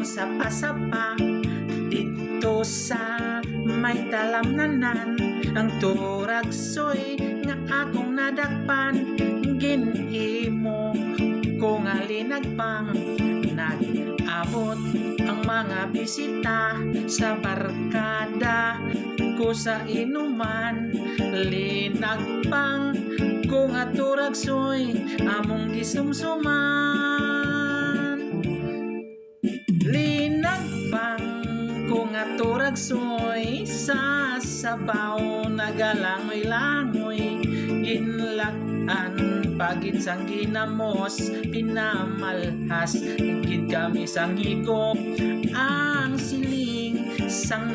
sapa-sapa dito sa may talamnanan. Ang turagsoy nga akong nadakpan, ginhimo ko nga linagpang. Nag-abot ang mga bisita sa barkada ko sa inuman. Linagpang ko nga turagsoy among gisumsuman. Linagpang ko nga turagsoy sa sabaw nagalangoy-langoy. Ginlakan pagit sang ginamos, pinamalhas gid kami sang higop. Ang siling sang